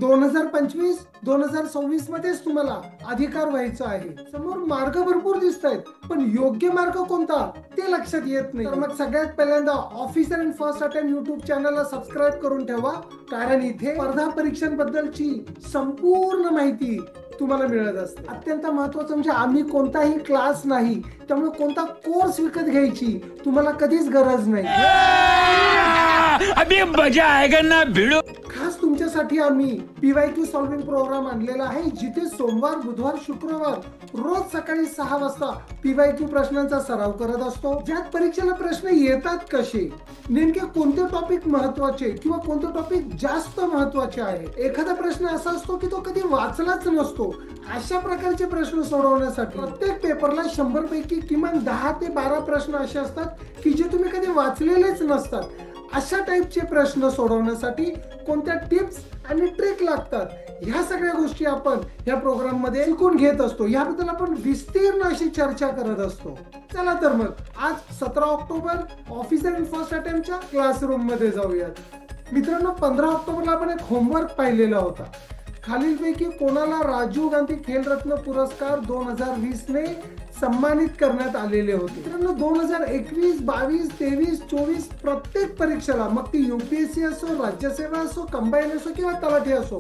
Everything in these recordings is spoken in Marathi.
2025 2026 मध्येच तुम्हाला अधिकार व्हायचा आहे. समोर मार्ग भरपूर दिसत आहेत, पण योग्य मार्ग कोणता ते लक्षात येत नाही. तर मग सगळ्यात पहिल्यांदा officer in first attempt YouTube चॅनलला सबस्क्राईब करून ठेवा, कारण इथे स्पर्धा परीक्षांबद्दलची संपूर्ण माहिती तुम्हाला मिळत असते. अत्यंत महत्वाचं म्हणजे आम्ही कोणताही क्लास नाही, त्यामुळे कोणता कोर्स विकत घ्यायची तुम्हाला कधीच गरज नाही. अभी मजा आएगा ना भिड़ो. खास तुमच्यासाठी आम्ही PYQ सॉल्विंग प्रोग्राम आणलेला आहे, जिथे सोमवार बुधवार शुक्रवार रोज सकाळी 6 वाजता PYQ प्रश्नांचा सराव करत असतो. ज्यात परीक्षेला प्रश्न येतात कसे, नेमके कोणते टॉपिक महत्वाचे किंवा कोणते टॉपिक जास्त महत्वाचे आहे. एखादा प्रश्न असा असतो की तो कधी वाचलाच नसतो, अशा प्रकारचे प्रश्न सोडवण्यासाठी प्रत्येक पेपरला 100 पैकी किमान 10 ते 12 प्रश्न असे असतात की जे तुम्ही कधी वाचलेलेच नसतात. अशा टाईपचे प्रश्न सोडवण्यासाठी कोणत्या टिप्स आणि ट्रिक लागतात, ह्या सगळ्या गोष्टी आपण ह्या प्रोग्राम मध्ये शिकून घेत असतो. याबद्दल आपण विस्तीर्ण अशी चर्चा करत असतो. चला तर मग आज 17 ऑक्टोबर ऑफिसर इन फर्स्ट अटेम्प्टच्या क्लासरूम मध्ये जाऊयात. मित्रांनो, 15 ऑक्टोबरला आपण एक होमवर्क पाहिलेला होता. खालीलपैकी कोणाला राजीव गांधी खेलरत्न पुरस्कार 2020 ने सन्मानित करण्यात आलेले होते. मित्रांनो, 2021, 22, 23, 24 प्रत्येक परीक्षेला, मग ती UPSC असो, राज्यसेवा असो, कंबाईन असो किंवा तलाठी असो,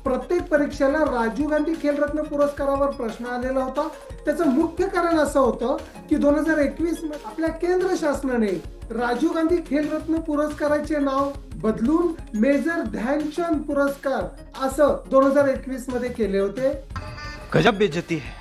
प्रत्येक परीक्षेला राजीव गांधी खेलरत्न पुरस्कारावर प्रश्न आलेला होता. त्याचं मुख्य कारण असं होतं की 2021 मध्ये आपल्या केंद्र शासनाने राजीव गांधी खेलरत्न पुरस्काराचे नाव बदलून मेजर ध्यानचंद पुरस्कार असं 2021 मध्ये केले होते. गजब बेइज्जती है.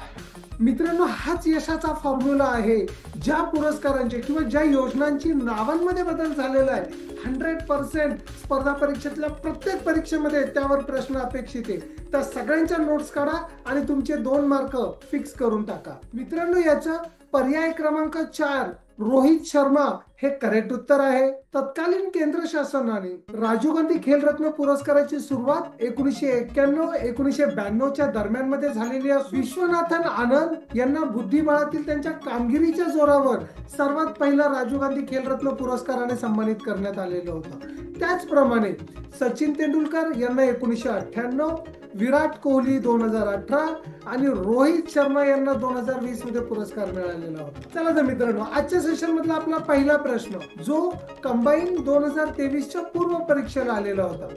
मित्रांनो, हाच यशाचा फॉर्म्युला आहे. ज्या पुरस्कारांचे किंवा ज्या योजनांची नावांमध्ये बदल झालेला आहे, 100% स्पर्धा परीक्षेतल्या प्रत्येक परीक्षेमध्ये त्यावर प्रश्न अपेक्षित आहे. तर सगळ्यांच्या नोट्स काढा आणि तुमचे 2 मार्क फिक्स करून टाका. मित्रांनो, याचा पर्याय क्रमांक 4 रोहित शर्मा हे करेक्ट उत्तर आहे. तत्कालीन केंद्र शासनाने राजीव गांधी खेलरत्न पुरस्काराची सुरुवात 1991-1992 च्या दरम्यान मध्ये झालेली आहे. विश्वनाथन आनंद यांना बुद्धिबळातील त्यांच्या कामगिरीच्या जोरावर सर्वात पहिला राजीव गांधी खेलरत्न पुरस्काराने सन्मानित करण्यात आलेलं होतं. त्याचप्रमाणे सचिन तेंडुलकर यांना 1998, विराट कोहली 2018 आणि रोहित शर्मा यांना 2020 मध्ये पुरस्कार मिळालेला होता. चला तर मित्रांनो, आजच्या सेशन मधला आपला पहिला प्रश्न जो कंबाईन 2023 च्या पूर्व परीक्षेला आलेला होता.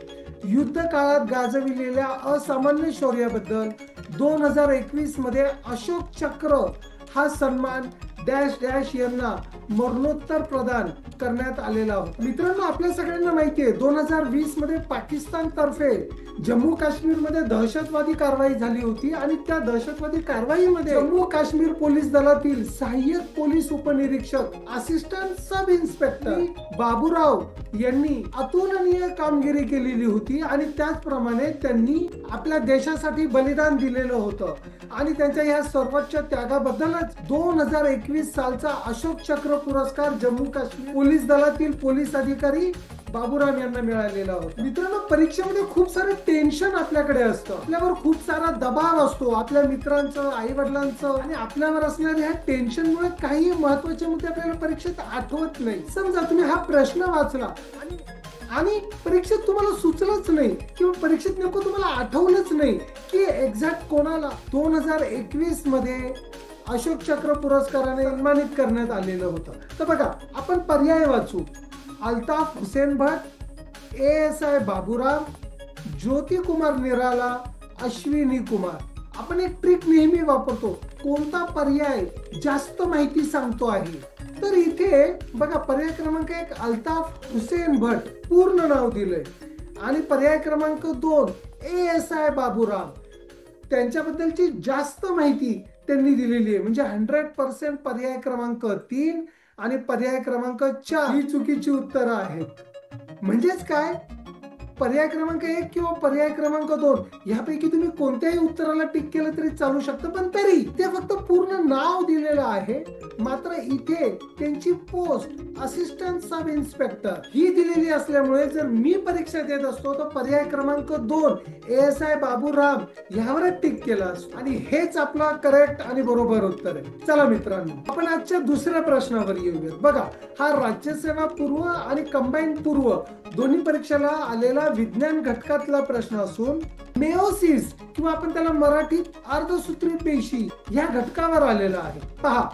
युद्ध काळात गाजविलेल्या असामान्य शौर्याबद्दल 2021 मध्ये अशोक चक्र हा सन्मान डॅश डॅश यांना मरणोत्तर प्रदान करण्यात आलेला होता. मित्रांनो, आपल्या सगळ्यांना माहिती आहे 2020 मध्ये पाकिस्तान तर्फे जम्मू काश्मीर मध्ये दहशतवादी कारवाई झाली होती आणि त्या दहशतवादी कारवाईमध्ये जम्मू काश्मीर पोलीस दलातील सहाय्यक पोलीस उपनिरीक्षक असिस्टंट सब इन्स्पेक्टर बाबूराव यांनी अतुलनीय कामगिरी केलेली होती आणि त्याचप्रमाणे त्यांनी आपल्या देशासाठी बलिदान दिलेलं होतं आणि त्यांच्या या सर्वोच्च त्यागाबद्दलच 2021 सालचा अशोक चक्र पुरस्कार जम्मू काश्मीर पोलीस दलातील पोलीस अधिकारी बाबूराव यांना मिळालेला होता. मित्रांनो, परीक्षेमध्ये खूप सारं टेन्शन आपल्याकडे असतं, आपल्यावर खूप सारा दबाव असतो, आपल्या मित्रांचं, आई वडिलांचं आणि आपल्यावर असणाऱ्या ह्या टेन्शनमुळे काही महत्वाचे मुद्दे आपल्याला परीक्षेत आठवत नाही. समजा तुम्ही हा प्रश्न वाचला आणि परीक्षेत तुम्हाला सुचलंच नाही किंवा परीक्षेत नेमकं तुम्हाला आठवलंच नाही की एक्झॅक्ट कोणाला 2021 मध्ये अशोक चक्र पुरस्काराने सन्मानित करण्यात आलेलं होतं. तर बघा, आपण पर्याय वाचू. अल्ताफ हुसेन भट, ASI बाबूराव, ज्योती कुमार निराला, अश्विनी कुमार. आपण एक ट्रिक नेहमी वापरतो, कोणता पर्याय जास्त माहिती सांगतो आहे. तर इथे बघा, पर्याय क्रमांक 1 अल्ताफ हुसेन भट पूर्ण नाव दिलंय आणि पर्याय क्रमांक 2 ASI बाबूराव, त्यांच्याबद्दलची जास्त माहिती त्यांनी दिलेली आहे. म्हणजे 100% पर्याय क्रमांक 3 आणि पर्याय क्रमांक 4 ही चुकीची उत्तरं आहेत. म्हणजेच काय, पर्याय क्रमांक 1 किंवा पर्याय क्रमांक 2 यापैकी तुम्ही कोणत्याही उत्तराला टिक केलं तरी चालू शकतं, पण तरी ते फक्त पूर्ण नाव दिलेलं आहे. मात्र इथे त्यांची पोस्ट असिस्टंट सब इन्स्पेक्टर ही दिलेली असल्यामुळे जर मी परीक्षा देत असतो तर पर्याय क्रमांक 2 ASI बाबूराव यावरच टिक केला असतो आणि हेच आपला करेक्ट आणि बरोबर उत्तर आहे. चला मित्रांनो, आपण आजच्या दुसऱ्या प्रश्नावर येऊयात. बघा, हा राज्यसेवा पूर्व आणि कंबाईन पूर्व दोन्ही परीक्षेला आलेला विज्ञान घटकातला प्रश्न असून मेओसिस किंवा आपण त्याला मराठीत अर्धसूत्री पेशी या घटकावर आलेला आहे. पहा,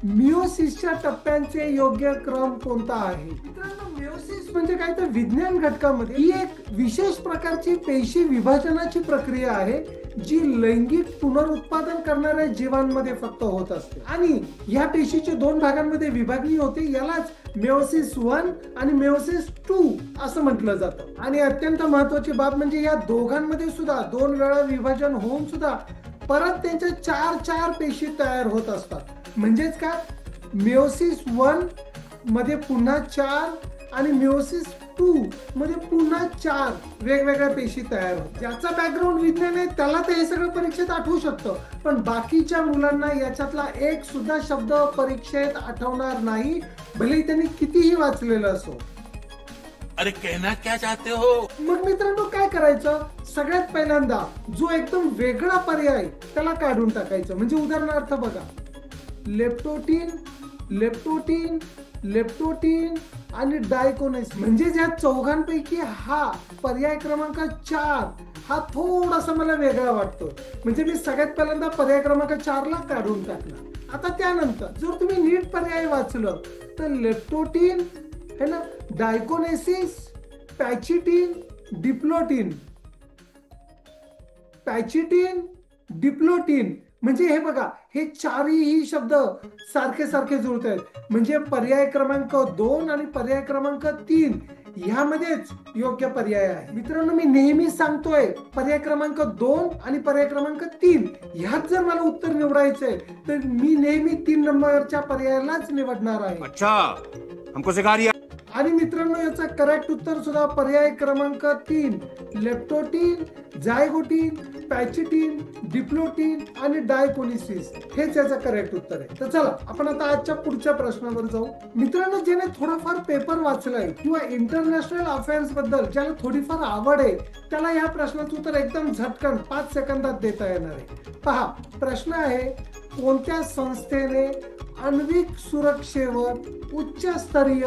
मिओसिसच्या टप्प्यांचे योग्य क्रम कोणता आहे? मित्रांनो, मिओसिस म्हणजे काय तर विज्ञान घटकामध्ये ही एक विशेष प्रकारची पेशी विभाजनाची प्रक्रिया आहे जी लैंगिक पुनरुत्पादन करणाऱ्या जीवांमध्ये फक्त होत असते आणि या पेशीची दोन भागांमध्ये विभागणी होते. यालाच मेओसिस 1 आणि मेओसिस 2 असं म्हटलं जातं. आणि अत्यंत महत्वाची बाब म्हणजे या दोघांमध्ये सुद्धा 2 वेळा विभाजन होऊन सुद्धा परत त्यांच्या 4 पेशी तयार होत असतात. म्हणजेच काय, मेओसिस 1 मध्ये पुन्हा 4 आणि मेओसिस 2 मध्ये पुन्हा 4 वेगवेगळ्या पेशी तयार होतात. ज्याचा बॅकग्राऊंड विज्ञान आहे त्याला तर हे सगळं परीक्षेत आठवू शकतं, पण बाकीच्या मुलांना याच्यातला एक सुद्धा शब्द परीक्षेत आठवणार नाही, भले त्यांनी कितीही वाचलेलं असो. अरे कहना क्या चाहते हो? मग मित्रांनो, काय करायचं? सगळ्यात पहिल्यांदा जो एकदम वेगळा पर्याय त्याला काढून टाकायचं. म्हणजे उदाहरणार्थ बघा, लेप्टोटीन, लेप्टोटीन, लेप्टोटीन आणि डायकोनेस, म्हणजे ज्या चौघांपैकी हा पर्याय क्रमांक 4 हा थोडासा मला वेगळा वाटतो. म्हणजे मी सगळ्यात पहिल्यांदा पर्याय क्रमांक 4 ला काढून टाकला. आता त्यानंतर जर तुम्ही नीट पर्याय वाचलं तर लेप्टोटीन है ना, डायकोनेसिस, पॅचिटीन, डिप्लोटीन, पॅचिटीन, डिप्लोटीन, म्हणजे हे बघा, हे चारही शब्द सारखे सारखे जुळत आहेत. म्हणजे पर्याय क्रमांक 2 आणि पर्याय क्रमांक 3 ह्यामध्येच योग्य पर्याय आहे. मित्रांनो, मी नेहमी सांगतोय, पर्याय क्रमांक 2 आणि पर्याय क्रमांक 3 ह्यात जर मला उत्तर निवडायचंय तर मी नेहमी 3 नंबरच्या पर्यायालाच निवडणार आहे. अच्छा, हमको सिखा रिया. आणि मित्रांनो, याचा करेक्ट उत्तर सुद्धा पर्याय क्रमांक 3, लेप्टोटीन, जायगोटीन, पॅचिटीन, डिप्लोटीन आणि डायकोनेसिस हेच याचं करेक्ट उत्तर आहे. तर चला आपण आता आजच्या पुढच्या प्रश्नावर जाऊ. मित्रांनो, ज्याने थोडाफार पेपर वाचलाय किंवा इंटरनॅशनल अफेअर्स बद्दल ज्याला थोडीफार आवड आहे त्याला या प्रश्नाचं उत्तर एकदम झटकन 5 सेकंदात देता येणार आहे. पहा, प्रश्न आहे, कोणत्या संस्थेने आण्विक सुरक्षेवर उच्चस्तरीय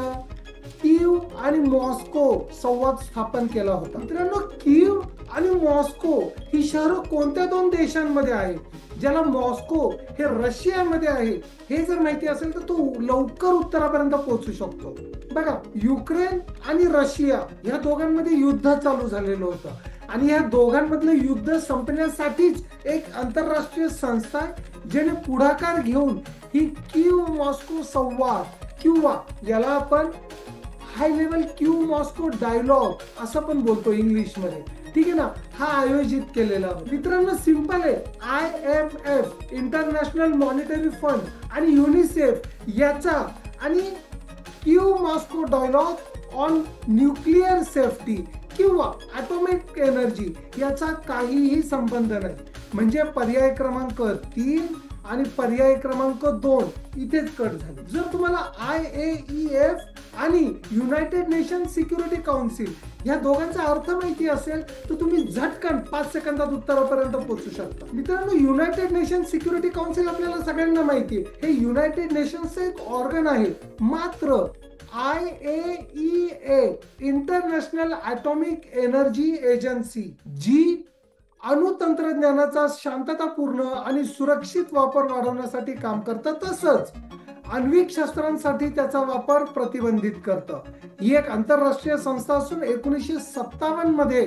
कीव आणि मॉस्को संवाद स्थापन केला होता? मित्रांनो, कीव आणि मॉस्को ही शहरं कोणत्या 2 देशांमध्ये आहे? ज्याला मॉस्को हे रशियामध्ये आहे हे जर माहिती असेल तर तो लवकर उत्तरापर्यंत पोहोचू शकतो. बघा, युक्रेन आणि रशिया या दोघांमध्ये युद्ध चालू झालेलं होतं आणि या दोघांमधलं युद्ध संपण्यासाठीच एक आंतरराष्ट्रीय संस्था ज्याने पुढाकार घेऊन ही कीव मॉस्को संवाद किंवा याला आपण हाय लेवल कीव मॉस्को डायलॉग असं पण बोलतो इंग्लिश मध्ये, ठीक आहे ना, हा आयोजित केलेला. मित्रांनो, सिंपल आहे, IMF इंटरनॅशनल मॉनिटरी फंड आणि युनिसेफ याचा आणि Kyiv Moscow dialogue on nuclear safety किंवा ॲटॉमिक एनर्जी याचा काहीही संबंध नाही. म्हणजे पर्याय क्रमांक 3 आणि पर्याय क्रमांक 2 इथेच कट झाले. जर तुम्हाला IAEF आणि युनायटेड नेशन सिक्युरिटी काउन्सिल या दोघांचा अर्थ माहिती असेल तर तुम्ही झटकन 5 सेकंदात उत्तरापर्यंत पोहोचू शकता. मित्रांनो, युनायटेड नेशन सिक्युरिटी काउन्सिल आपल्याला सगळ्यांना माहिती आहे, हे युनायटेड नेशनचं एक ऑर्गन आहे. मात्र IAEA international atomic energy agency जी अणुतंत्रज्ञानाचा शांततापूर्ण आणि सुरक्षित वापर वाढवण्यासाठी काम करतं, तसंच आण्विक शस्त्रांसाठी त्याचा वापर प्रतिबंधित करतं. ही एक आंतरराष्ट्रीय संस्था असून 1957 मध्ये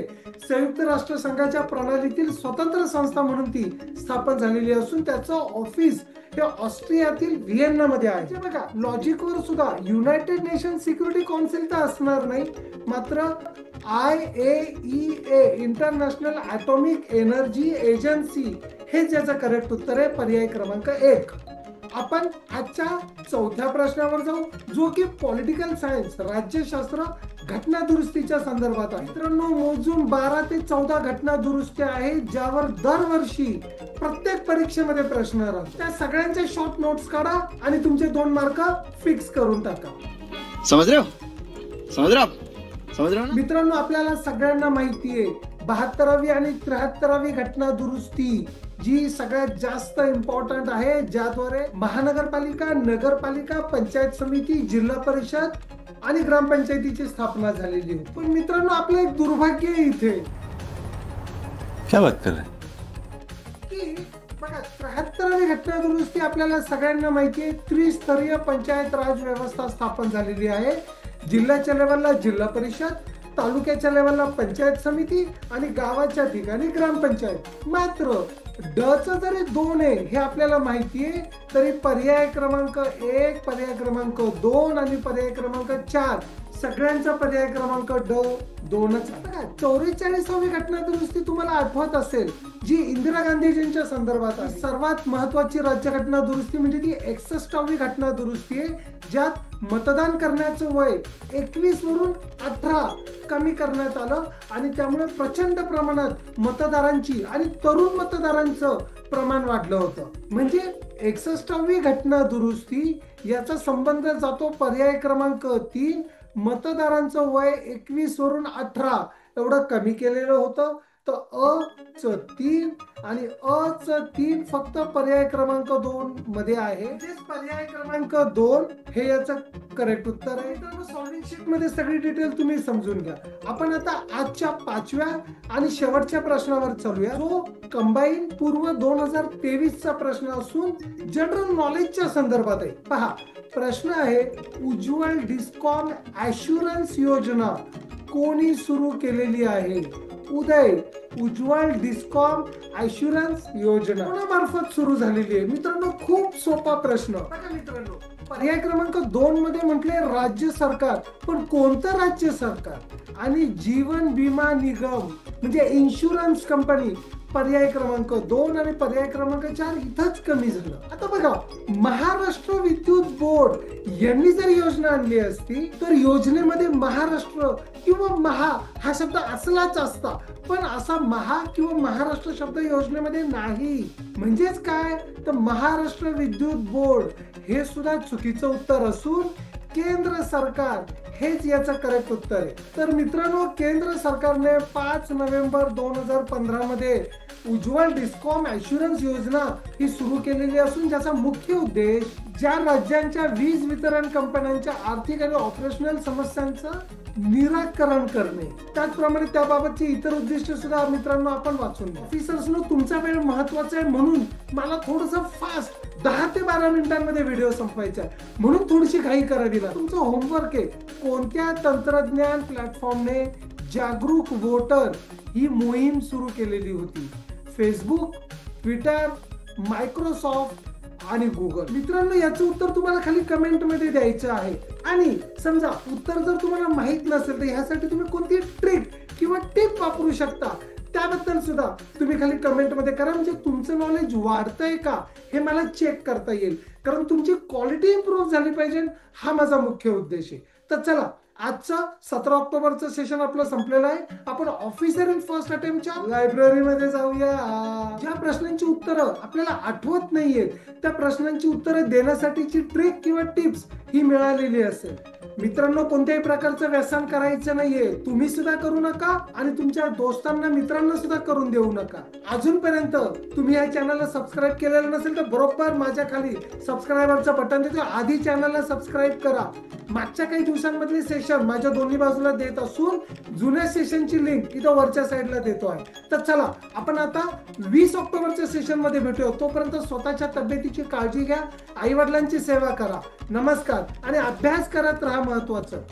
संयुक्त राष्ट्र संघाच्या प्रणालीतील स्वतंत्र संस्था म्हणून ती स्थापन झालेली असून त्याचं ऑफिस हे ऑस्ट्रियातील व्हिएन्ना मध्ये आहे. बघा, लॉजिकवर सुद्धा युनायटेड नेशन सिक्युरिटी काउन्सिल तर असणार नाही, मात्र IAEA international atomic energy agency हे ज्याचं करेक्ट उत्तर आहे पर्याय क्रमांक 1. आपण आजच्या 4थ्या प्रश्नावर जाऊ, जो की पॉलिटिकल सायन्स राज्यशास्त्र घटना दुरुस्तीच्या संदर्भात आहे. मित्रांनो, मोजून 12 ते 14 घटना दुरुस्त्या आहेत ज्यावर दरवर्षी प्रत्येक परीक्षेमध्ये प्रश्न राहतात. त्या सगळ्यांचे शॉर्ट नोट्स काढा आणि तुमचे 2 मार्क फिक्स करून टाका. समझ रहे हो? समझ रहे हो? समझ रहे हो ना? मित्रांनो, आपल्याला सगळ्यांना माहिती आहे 72वी आणि 73वी घटना दुरुस्ती जी सगळ्यात जास्त इम्पॉर्टंट आहे, ज्याद्वारे महानगरपालिका, नगरपालिका, पंचायत समिती, जिल्हा परिषद आणि ग्रामपंचायतीची स्थापना झालेली होती. पण मित्रांनो, आपलं एक दुर्भाग्य आहे इथे क्या बात कर रहे हैं? की बघा, 73वी घटना दुरुस्ती आपल्याला सगळ्यांना माहिती आहे. त्रिस्तरीय पंचायत राज व्यवस्था स्थापन झालेली आहे. जिल्ह्याच्या लेवलला जिल्हा परिषद, तालुक्याच्या लेवलला पंचायत समिती आणि गावाच्या ठिकाणी ग्रामपंचायत. मात्र च जरी 2 आहे हे आपल्याला माहिती आहे, तरी पर्याय क्रमांक 1, पर्याय क्रमांक 2 आणि पर्याय क्रमांक 4 सगळ्यांचा पर्याय क्रमांक 2च आहे. 44वी घटना दुरुस्ती तुम्हाला आठवत असेल, जी इंदिरा गांधीजींच्या संदर्भात आहे. सर्वात महत्वाची राज्यघटना दुरुस्ती म्हणजे ती 61वी घटना दुरुस्ती आहे, ज्यात मतदान करण्याचं वय 21 वरून 18 कमी करण्यात आलं आणि त्यामुळे प्रचंड प्रमाणात मतदारांची आणि तरुण मतदारांचं प्रमाण वाढलं होतं. म्हणजे 61वी घटना दुरुस्ती याचा संबंध जातो पर्याय क्रमांक 3, मतदारांचं वय 21 वरून 18 एवढं कमी केलेलं होतं. तर च 3 आणि च 3 फक्त पर्याय क्रमांक 2 मध्ये आहे. पर्याय क्रमांक 2 हे याचं करेक्ट उत्तर आहे. तर सॉल्व्हिंग शीट मध्ये सगळी डिटेल तुम्ही समजून घ्या. आपण आता आजच्या 5व्या आणि शेवटच्या प्रश्नावर चालूया, जो कंबाईन पूर्व 2023 चा प्रश्न असून जनरल नॉलेजच्या संदर्भात आहे. पहा, प्रश्न आहे, उज्ज्वल डिस्कॉम ॲश्युरन्स योजना कोणी सुरू केलेली आहे? उदय, उज्ज्वल डिस्कॉम ॲश्युरन्स योजना कोणामार्फत सुरू झालेली आहे? मित्रांनो, खूप सोपा प्रश्न. बघा मित्रांनो, पर्याय क्रमांक 2 मध्ये म्हटले राज्य सरकार, पण कोणतं राज्य सरकार? आणि जीवन विमा निगम म्हणजे इन्शुरन्स कंपनी पर्याय क्रमांक 2 आणि पर्याय क्रमांक 4 इथंच कमी झालं. आता बघा, महाराष्ट्र विद्युत बोर्ड यांनी जर योजना आणली असती तर योजनेमध्ये महाराष्ट्र किंवा महा हा शब्द असलाच असता, पण असा महा किंवा महाराष्ट्र शब्द योजनेमध्ये नाही. म्हणजेच काय, तर महाराष्ट्र विद्युत बोर्ड हे सुद्धा चुकीचं उत्तर असून केंद्र सरकार हेच याचं करेक्ट उत्तर आहे. तर मित्रांनो, केंद्र सरकारने 5 नोव्हेंबर 2015 मध्ये उज्ज्वल डिस्कॉम ॲश्युरन्स योजना ही सुरू केलेली असून ज्याचा मुख्य उद्देश ज्या राज्यांच्या वीज वितरण कंपन्यांच्या आर्थिक आणि ऑपरेशनल समस्यांचं निराकरण करणे, त्याचप्रमाणे त्याबाबतची इतर उद्दिष्ट सुद्धा मित्रांनो आपण वाचून घ्या. ऑफिसर्सनो, तुमचा वेळ महत्वाचा आहे म्हणून मला थोडंसं फास्ट 10 ते 12 मिनिटांमध्ये व्हिडिओ संपवायचा आहे, म्हणून थोडीशी घाई करावी लागते. तुमचं होमवर्क आहे, कोणत्या तंत्रज्ञान प्लॅटफॉर्मने जागरूक वोटर ही मोहीम सुरू केलेली होती? फेसबुक, ट्विटर, मायक्रोसॉफ्ट आणि गुगल. मित्रांनो, याचं उत्तर तुम्हाला खाली कमेंट मध्ये द्यायचं आहे. आणि समजा उत्तर जर तुम्हाला माहित नसेल तर ह्यासाठी तुम्ही कोणती ट्रिक किंवा टिप वापरू शकता त्याबद्दल सुद्धा तुम्ही खाली कमेंट मध्ये करा, म्हणजे तुमचं नॉलेज वाढतंय का हे मला चेक करता येईल. कारण तुमची क्वालिटी इम्प्रूव्ह झाली पाहिजे, हा माझा मुख्य उद्देश आहे. तर चला, आजचं 17 ऑक्टोबरचं सेशन आपलं संपलेलं आहे. आपण ऑफिसर इन फर्स्ट अटेम्प्टच्या लायब्ररीमध्ये जाऊया. ज्या प्रश्नांची उत्तरं आपल्याला आठवत नाहीयेत त्या प्रश्नांची उत्तरं देण्यासाठीची ट्रिक किंवा टिप्स ही मिळालेली असेल. मित्रांनो, कोणत्याही प्रकारचं व्यसन करायचं नाहीये. तुम्ही सुद्धा करू नका आणि तुमच्या दोस्तांना, मित्रांना सुद्धा करून देऊ नका. अजूनपर्यंत तुम्ही या चॅनलला सबस्क्राईब केलेलं नसेल तर बरोबर माझ्या खाली सबस्क्रायबरचं बटन देतो, आधी चॅनलला सबस्क्राईब करा. मागच्या काही दिवसांमधले सेशन माझ्या दोन्ही बाजूला देत असून जुन्या सेशनची लिंक इथं वरच्या साईडला देतो आहे. तर चला, आपण आता 20 ऑक्टोबरच्या सेशन मध्ये भेटूया. तोपर्यंत स्वतःच्या तब्येतीची काळजी घ्या, आई वडिलांची सेवा करा. नमस्कार आणि अभ्यास करत राहा महत्वाचं.